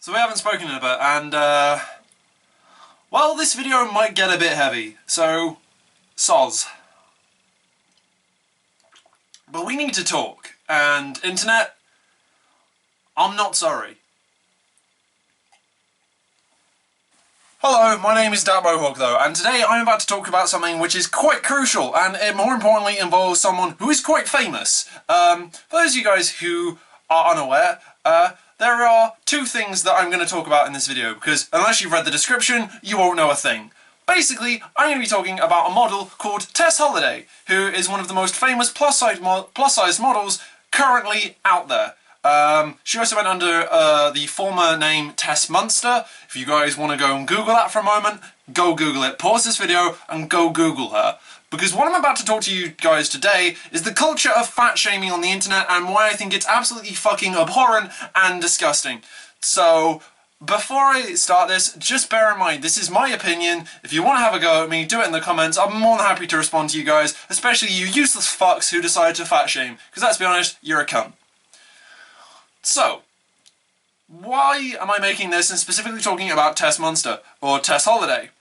So we haven't spoken in a bit, and well, this video might get a bit heavy, so soz. But we need to talk, and internet, I'm not sorry. Hello, my name is Dat Mohawk though, and today I'm about to talk about something which is quite crucial, and it more importantly involves someone who is quite famous. For those of you guys who are unaware, there are two things that I'm going to talk about in this video, because unless you've read the description, you won't know a thing. Basically, I'm going to be talking about a model called Tess Holiday, who is one of the most famous plus-size models currently out there. She also went under the former name Tess Munster. If you guys want to go and Google that for a moment, go Google it. Pause this video and go Google her. Because what I'm about to talk to you guys today is the culture of fat shaming on the internet and why I think it's absolutely fucking abhorrent and disgusting. So, before I start this, just bear in mind, this is my opinion. If you want to have a go at me, do it in the comments. I'm more than happy to respond to you guys, especially you useless fucks who decide to fat shame. Because let's be honest, you're a cunt. So, why am I making this and specifically talking about Tess Munster, or Tess Holiday?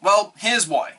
Well, here's why.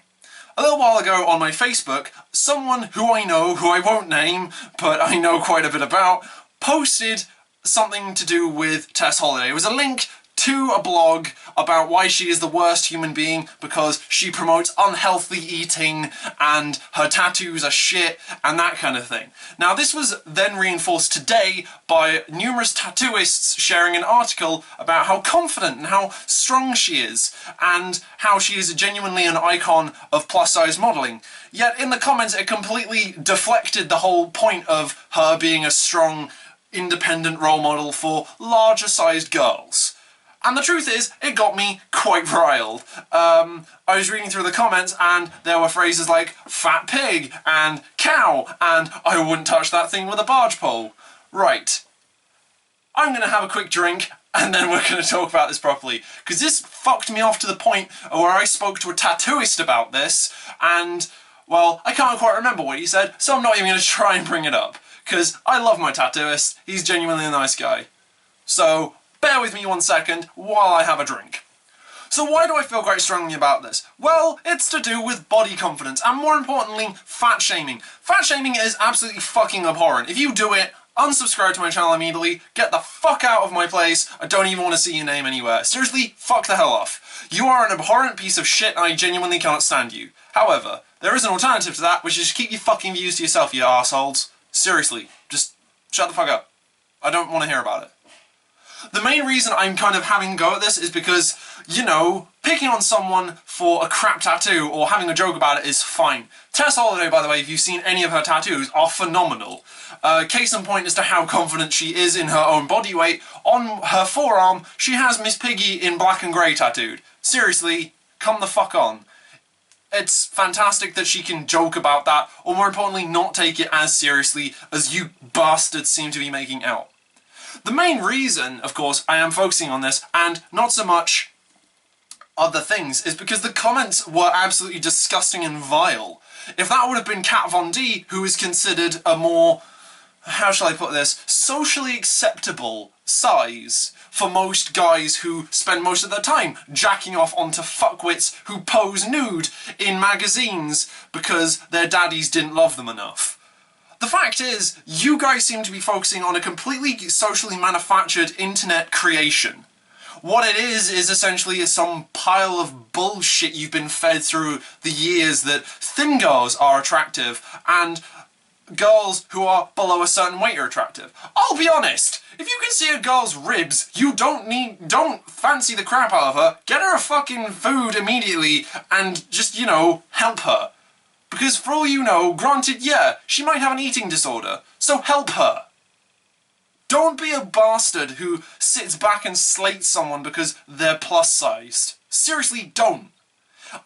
A little while ago on my Facebook, someone who I know, who I won't name, but I know quite a bit about, posted something to do with Tess Holiday. It was a link to a blog about why she is the worst human being because she promotes unhealthy eating and her tattoos are shit and that kind of thing. Now this was then reinforced today by numerous tattooists sharing an article about how confident and how strong she is and how she is genuinely an icon of plus-size modelling. Yet in the comments it completely deflected the whole point of her being a strong, independent role model for larger-sized girls. And the truth is, it got me quite riled. I was reading through the comments and there were phrases like fat pig and cow and I wouldn't touch that thing with a barge pole. Right. I'm gonna have a quick drink and then we're gonna talk about this properly. Because this fucked me off to the point where I spoke to a tattooist about this and, well, I can't quite remember what he said, so I'm not even gonna try and bring it up. Because I love my tattooist, he's genuinely a nice guy. So, bear with me 1 second while I have a drink. So why do I feel quite strongly about this? Well, it's to do with body confidence, and more importantly, fat shaming. Fat shaming is absolutely fucking abhorrent. If you do it, unsubscribe to my channel immediately, get the fuck out of my place, I don't even want to see your name anywhere. Seriously, fuck the hell off. You are an abhorrent piece of shit and I genuinely cannot stand you. However, there is an alternative to that, which is to keep your fucking views to yourself, you arseholes. Seriously, just shut the fuck up. I don't want to hear about it. The main reason I'm kind of having a go at this is because, you know, picking on someone for a crap tattoo or having a joke about it is fine. Tess Holiday, by the way, if you've seen any of her tattoos, are phenomenal. Case in point as to how confident she is in her own body weight, on her forearm, she has Miss Piggy in black and grey tattooed. Seriously, come the fuck on. It's fantastic that she can joke about that, or more importantly, not take it as seriously as you bastards seem to be making out. The main reason, of course, I am focusing on this, and not so much other things, is because the comments were absolutely disgusting and vile. If that would have been Kat Von D, who is considered a more, how shall I put this, socially acceptable size for most guys who spend most of their time jacking off onto fuckwits who pose nude in magazines because their daddies didn't love them enough. The fact is, you guys seem to be focusing on a completely socially manufactured internet creation. What it is essentially some pile of bullshit you've been fed through the years that thin girls are attractive and girls who are below a certain weight are attractive. I'll be honest, if you can see a girl's ribs, you don't fancy the crap out of her, get her a fucking food immediately and just, you know, help her. Because for all you know, granted, yeah, she might have an eating disorder, so help her. Don't be a bastard who sits back and slates someone because they're plus-sized. Seriously, don't.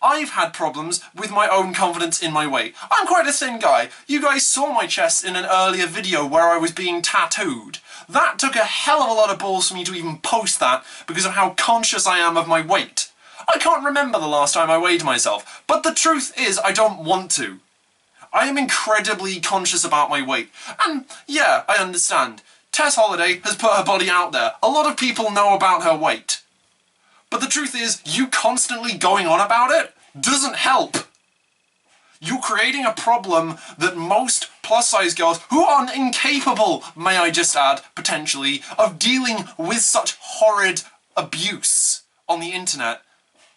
I've had problems with my own confidence in my weight. I'm quite a thin guy. You guys saw my chest in an earlier video where I was being tattooed. That took a hell of a lot of balls for me to even post that because of how conscious I am of my weight. I can't remember the last time I weighed myself, but the truth is I don't want to. I am incredibly conscious about my weight, and yeah, I understand. Tess Holiday has put her body out there. A lot of people know about her weight. But the truth is, you constantly going on about it doesn't help. You're creating a problem that most plus-size girls, who are incapable, may I just add, potentially, of dealing with such horrid abuse on the internet,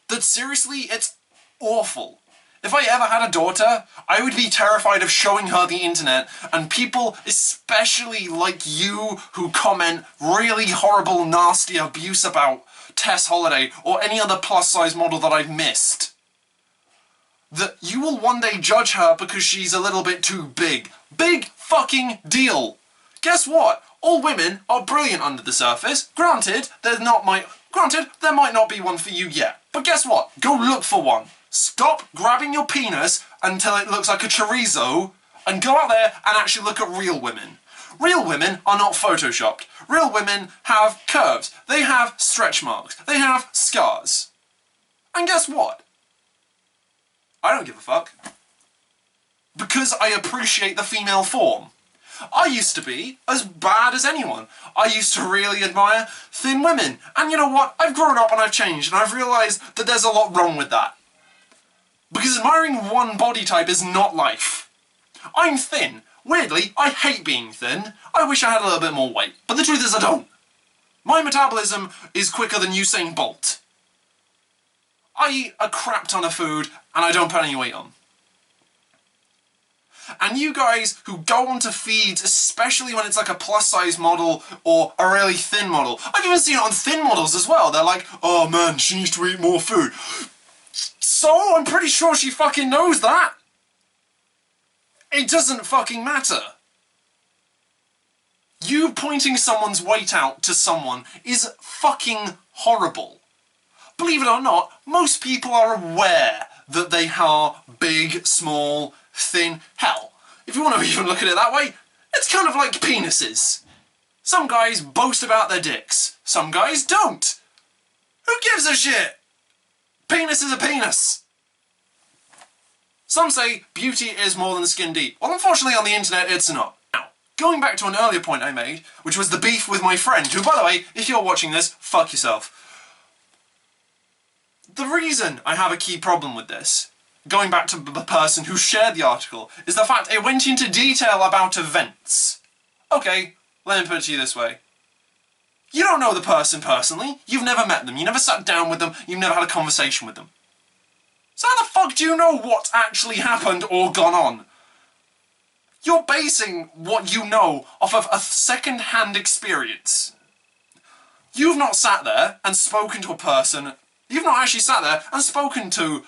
that seriously, it's awful. If I ever had a daughter, I would be terrified of showing her the internet, and people, especially like you, who comment really horrible, nasty abuse about Tess Holiday or any other plus-size model that I've missed, that you will one day judge her because she's a little bit too big. Big fucking deal. Guess what? All women are brilliant under the surface. Granted, there might not be one for you yet. But guess what? Go look for one. Stop grabbing your penis until it looks like a chorizo and go out there and actually look at real women. Real women are not photoshopped. Real women have curves. They have stretch marks. They have scars. And guess what? I don't give a fuck. Because I appreciate the female form. I used to be as bad as anyone. I used to really admire thin women. And you know what? I've grown up and I've changed and I've realised that there's a lot wrong with that. Because admiring one body type is not life. I'm thin. Weirdly, I hate being thin. I wish I had a little bit more weight. But the truth is I don't. My metabolism is quicker than Usain Bolt. I eat a crap ton of food and I don't put any weight on. And you guys who go onto feeds, especially when it's like a plus-size model or a really thin model. I've even seen it on thin models as well. They're like, oh man, she needs to eat more food. So, I'm pretty sure she fucking knows that. It doesn't fucking matter. You pointing someone's weight out to someone is fucking horrible. Believe it or not, most people are aware that they are big, small, thin. Hell, if you want to even look at it that way, it's kind of like penises. Some guys boast about their dicks. Some guys don't. Who gives a shit? Penis is a penis. Some say beauty is more than skin deep. Well, unfortunately on the internet it's not. Now, going back to an earlier point I made, which was the beef with my friend, who, by the way, if you're watching this, fuck yourself. The reason I have a key problem with this, going back to the person who shared the article, is the fact it went into detail about events. Okay, let me put it to you this way. You don't know the person personally, you've never met them, you never sat down with them, you've never had a conversation with them. So how the fuck do you know what actually happened or gone on? You're basing what you know off of a second-hand experience. You've not sat there and spoken to a person, you've not actually sat there and spoken to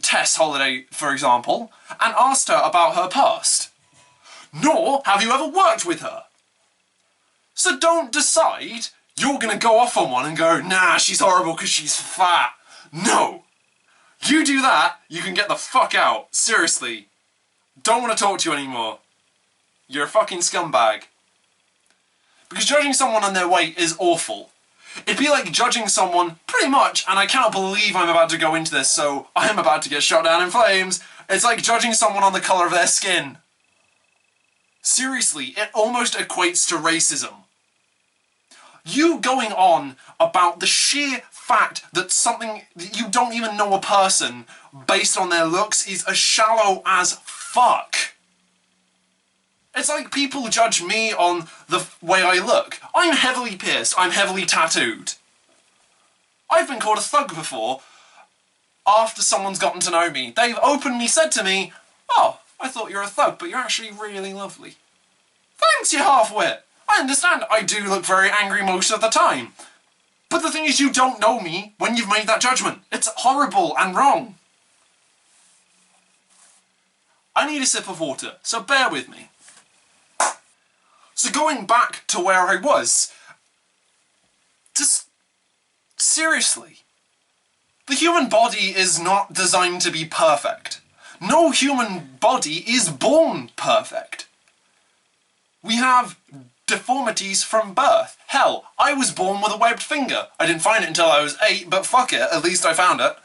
Tess Holiday, for example, and asked her about her past. Nor have you ever worked with her. So don't decide you're gonna go off on one and go, nah, she's horrible because she's fat. No. You do that, you can get the fuck out. Seriously. Don't want to talk to you anymore. You're a fucking scumbag. Because judging someone on their weight is awful. It'd be like judging someone, pretty much, and I cannot believe I'm about to go into this, so I am about to get shot down in flames. It's like judging someone on the colour of their skin. Seriously, it almost equates to racism. You going on about the sheer fact that something that you don't even know a person based on their looks is as shallow as fuck. It's like people judge me on the way I look. I'm heavily pierced, I'm heavily tattooed. I've been called a thug before after someone's gotten to know me. They've openly said to me, oh, I thought you were a thug, but you're actually really lovely. Thanks, you half-wit. I understand I do look very angry most of the time. But the thing is, you don't know me when you've made that judgment. It's horrible and wrong. I need a sip of water, so bear with me. So going back to where I was, just seriously, the human body is not designed to be perfect. No human body is born perfect. We have deformities from birth. Hell, I was born with a webbed finger. I didn't find it until I was 8, but fuck it, at least I found it.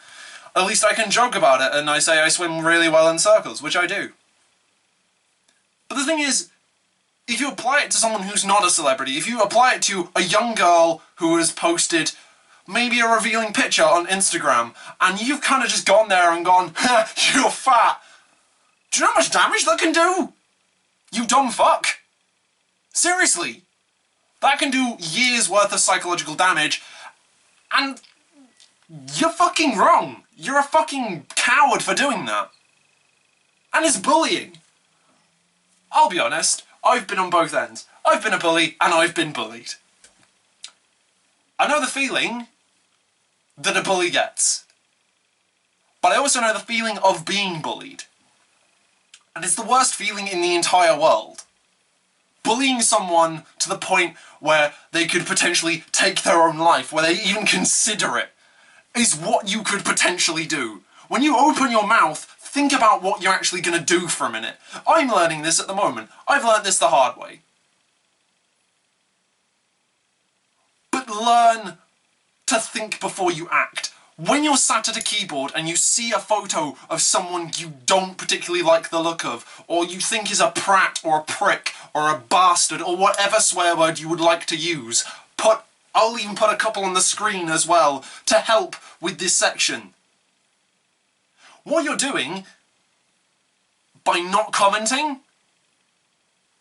At least I can joke about it and I say I swim really well in circles, which I do. But the thing is, if you apply it to someone who's not a celebrity, if you apply it to a young girl who has posted maybe a revealing picture on Instagram, and you've kind of just gone there and gone, ha, you're fat. Do you know how much damage that can do? You dumb fuck. Seriously. That can do years worth of psychological damage, and you're fucking wrong. You're a fucking coward for doing that. And it's bullying. I'll be honest, I've been on both ends. I've been a bully, and I've been bullied. I know the feeling that a bully gets. But I also know the feeling of being bullied. And it's the worst feeling in the entire world. Bullying someone to the point where they could potentially take their own life, where they even consider it, is what you could potentially do. When you open your mouth, think about what you're actually going to do for a minute. I'm learning this at the moment. I've learned this the hard way. But learn to think before you act. When you're sat at a keyboard and you see a photo of someone you don't particularly like the look of, or you think is a prat or a prick or a bastard or whatever swear word you would like to use, I'll even put a couple on the screen as well to help with this section. What you're doing by not commenting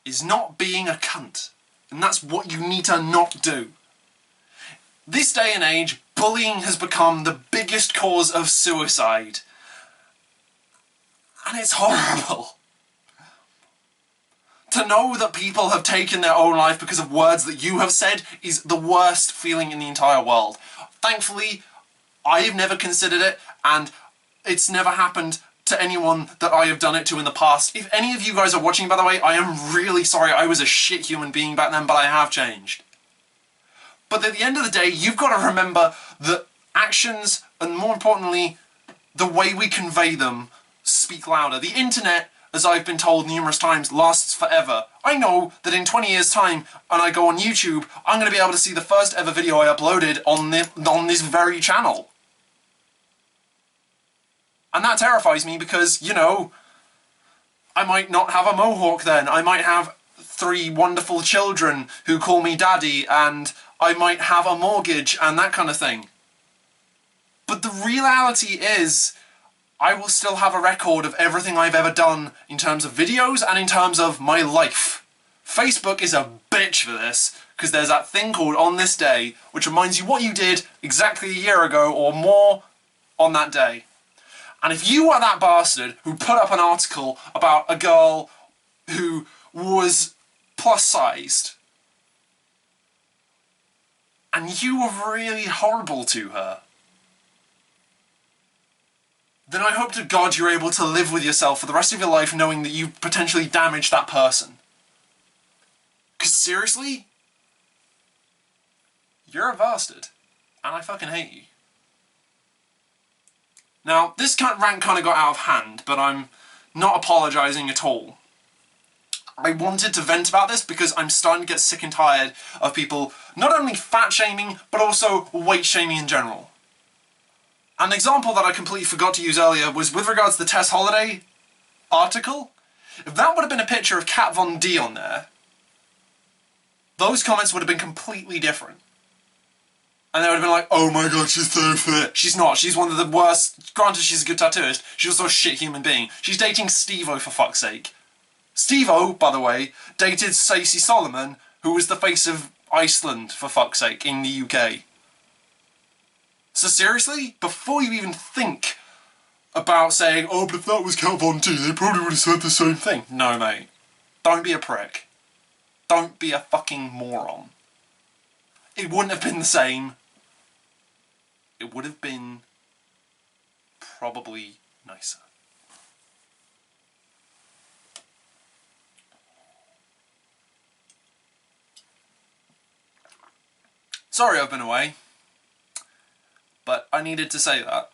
is not being a cunt. And that's what you need to not do. This day and age, bullying has become the biggest cause of suicide. And it's horrible. To know that people have taken their own life because of words that you have said is the worst feeling in the entire world. Thankfully, I've never considered it, and it's never happened to anyone that I have done it to in the past. If any of you guys are watching, by the way, I am really sorry. I was a shit human being back then, but I have changed. But at the end of the day, you've got to remember that actions, and more importantly, the way we convey them, speak louder. The internet, as I've been told numerous times, lasts forever. I know that in 20 years' time, when I go on YouTube, I'm going to be able to see the first ever video I uploaded on this very channel. And that terrifies me because, you know, I might not have a mohawk then. I might have 3 wonderful children who call me daddy, and I might have a mortgage and that kind of thing. But the reality is, I will still have a record of everything I've ever done in terms of videos and in terms of my life. Facebook is a bitch for this, because there's that thing called On This Day, which reminds you what you did exactly a year ago or more on that day. And if you are that bastard who put up an article about a girl who was plus-sized, and you were really horrible to her, then I hope to God you're able to live with yourself for the rest of your life knowing that you potentially damaged that person. Because seriously, you're a bastard, and I fucking hate you. Now, this rant kind of got out of hand, but I'm not apologising at all. I wanted to vent about this because I'm starting to get sick and tired of people not only fat shaming, but also weight shaming in general. An example that I completely forgot to use earlier was with regards to the Tess Holiday article. If that would have been a picture of Kat Von D on there, those comments would have been completely different. And they would have been like, oh my god, she's so fit. She's not. She's one of the worst. Granted, she's a good tattooist. She's also a shit human being. She's dating Steve-O, for fuck's sake. Steve-O, by the way, dated Stacey Solomon, who was the face of Iceland, for fuck's sake, in the UK. So seriously, before you even think about saying, oh, but if that was Kat Von D, they probably would have said the same thing. No, mate. Don't be a prick. Don't be a fucking moron. It wouldn't have been the same. It would have been probably nicer. Sorry I've been away, but I needed to say that.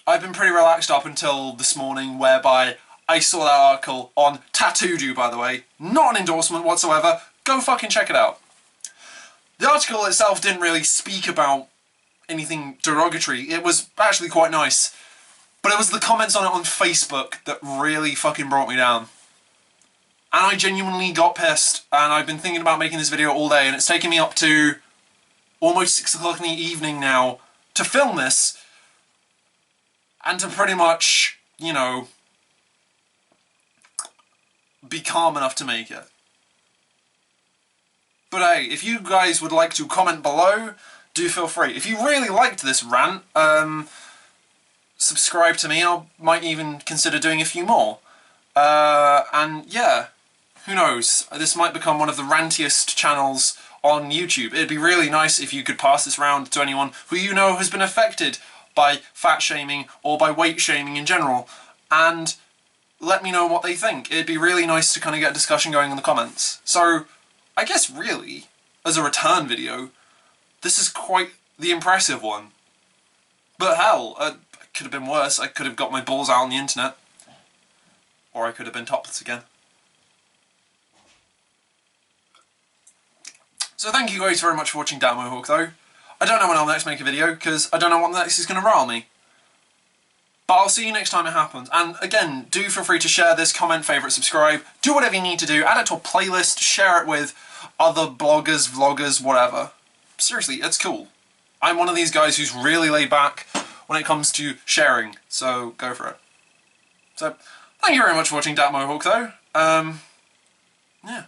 I've been pretty relaxed up until this morning, whereby I saw that article on Tattooed, by the way. Not an endorsement whatsoever. Go fucking check it out. The article itself didn't really speak about anything derogatory. It was actually quite nice. But it was the comments on it on Facebook that really fucking brought me down. And I genuinely got pissed, and I've been thinking about making this video all day, and it's taken me up to almost 6 o'clock in the evening now to film this, and to pretty much, you know, be calm enough to make it. But hey, if you guys would like to comment below, do feel free. If you really liked this rant, subscribe to me. I might even consider doing a few more. And yeah, who knows? This might become one of the rantiest channels on YouTube. It'd be really nice if you could pass this round to anyone who you know has been affected by fat shaming or by weight shaming in general, and let me know what they think. It'd be really nice to kind of get a discussion going in the comments. So, I guess really, as a return video, this is quite the impressive one. But hell, it could have been worse. I could have got my balls out on the internet. Or I could have been topless again. So thank you guys very much for watching Dan Mohawk though. I don't know when I'll next make a video, because I don't know what next is going to rile me. But I'll see you next time it happens. And again, do feel free to share this, comment, favourite, subscribe, do whatever you need to do, add it to a playlist, share it with other bloggers, vloggers, whatever. Seriously, it's cool. I'm one of these guys who's really laid back when it comes to sharing, so go for it. So, thank you very much for watching Dan Mohawk though. Yeah.